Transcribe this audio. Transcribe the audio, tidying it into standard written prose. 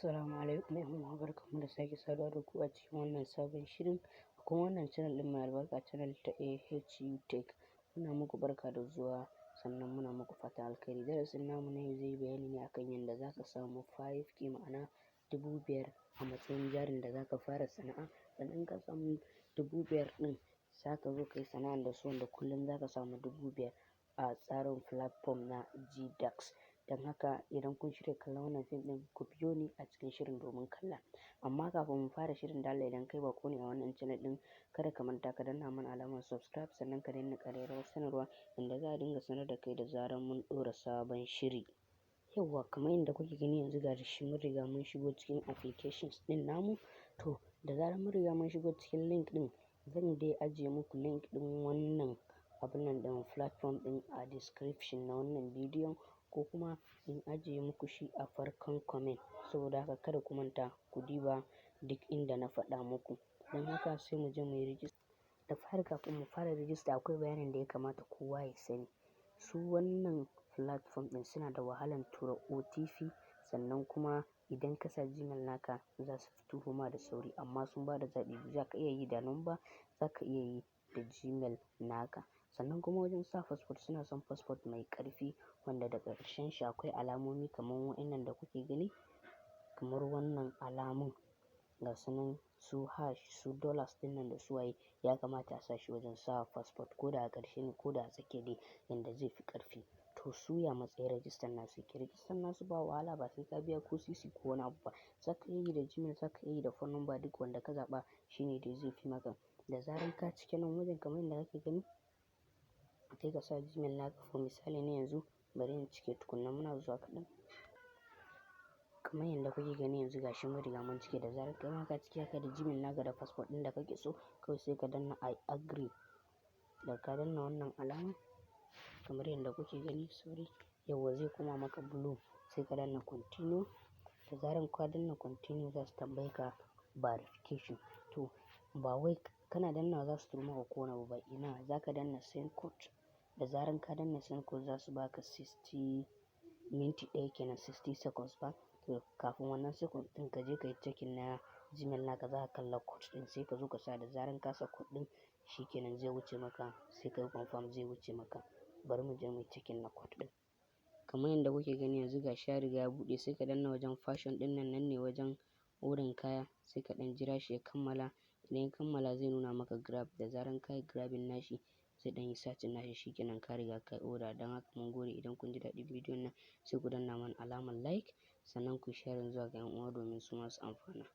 Assalamu alaikum ƴan barkanmu da sake saduwa da ku a cikin wannan sabon shirin a kuma wannan channel ɗin mai albarka, channel ta AHU Tech. Muna muku barka da zuwa sannan muna muku fatan alkhairi. Darasin namu na yau zai yi bayani ne akan yadda za ka samu 5k ma'ana 5,000 a matsayin jarin da za ka fara sana'a. Sannan ka samu 5,000 ɗin za ka zo ka yi sana'ar da su wanda kullum za ka samu 5,000 a tsarin platform na GDAX. Don haka idan kun shirya kallon wannan fim ɗin ku biyo ni a cikin shirin domin kalla. Amma kafin mu fara shirin da Allah idan kai baƙo ne a wannan channel ɗin kada ka manta ka danna mana alamar subscribe sannan ka danna ƙararrawar sanarwa inda za a dinga sanar da kai da zarar mun ɗora sabon shiri. Yawwa kamar yadda kuke gani yanzu ga shi mun riga mun shigo cikin applications ɗin namu. To da zarar mun riga mun shigo cikin link ɗin zan dai ajiye muku link ɗin wannan abun nan ɗin platform ɗin a description na wannan bidiyon ko kuma in ajiye muku shi a farkon comment. Saboda haka kada ku manta ku diba duk inda na faɗa muku. Don haka sai mu je mu yi rijista. Da fari kafin mu fara rijista akwai bayanin da ya kamata kowa ya sani. Su wannan platform ɗin suna da wahalan tura OTP sannan kuma idan ka sa Gmail naka za su turo ma da sauri amma sun ba da zaɓi biyu. Za ka iya yi da number, za ka iya yi da Gmail naka. Sannan kuma wajen sa passport suna son passport mai ƙarfi wanda daga ƙarshen shi akwai alamomi kamar waɗannan da kuke gani, kamar wannan alamun ga su nan su hash su dollars ɗin nan da su waye ya kamata a sa shi wajen sa passport ko da a ƙarshe ne ko da a tsakiya dai yanda zai fi ƙarfi. To su ya matsayin rajistar nasu yake. Rajistar nasu ba wahala ba sai ka biya ko sisi ko wani abu ba. Za ka iya yi da Gmail, za ka iya yi da phone number duk wanda ka zaɓa shine dai zai fi maka. Da zarar ka cike nan wajen kamar yadda kake gani sai ka sa Gmail naka. For misali na yanzu bari in cike tukunna muna zuwa kaɗan. Kamar yadda kuke gani yanzu ga shi mun riga mun cike. Da zarar kai ma ka cike haka da Gmail naka da passport ɗin da kake so kawai sai ka danna I agree. Da ka danna wannan alama kamar yadda kuke gani sorry yawwa zai koma maka blue sai ka danna continue. Da zarar ka danna continue za su tambaye ka verification. To ba wai kana dannawa za su turo maka ko wani abu ba, ina za ka danna send code. Da zarar ka danna send code za su baka 60 minti ɗaya kenan 60 seconds ba. To kafin wannan second ɗin ka je ka yi checking na Gmail naka za ka kalla code ɗin sai ka zo ka sa. Da zarar ka sa code ɗin shi kenan zai wuce maka sai ka yi confirm zai wuce maka. Bari mu je mu yi checking na code ɗin. Kamar yadda kuke gani yanzu ga shi ya riga ya buɗe sai ka danna wajen fashion ɗin nan, nan ne wajen odan kaya sai ka ɗan jira shi ya kammala. Idan ya kammala zai nuna maka grab. Da zarar ka yi grabbing nashi zai ɗan yi searching nashi shi kenan ka riga ka yi order. Don haka mun gode idan kun ji daɗin bidiyon nan sai ku danna mana alamar like sannan ku share zuwa ga 'yan uwa domin su ma su amfana.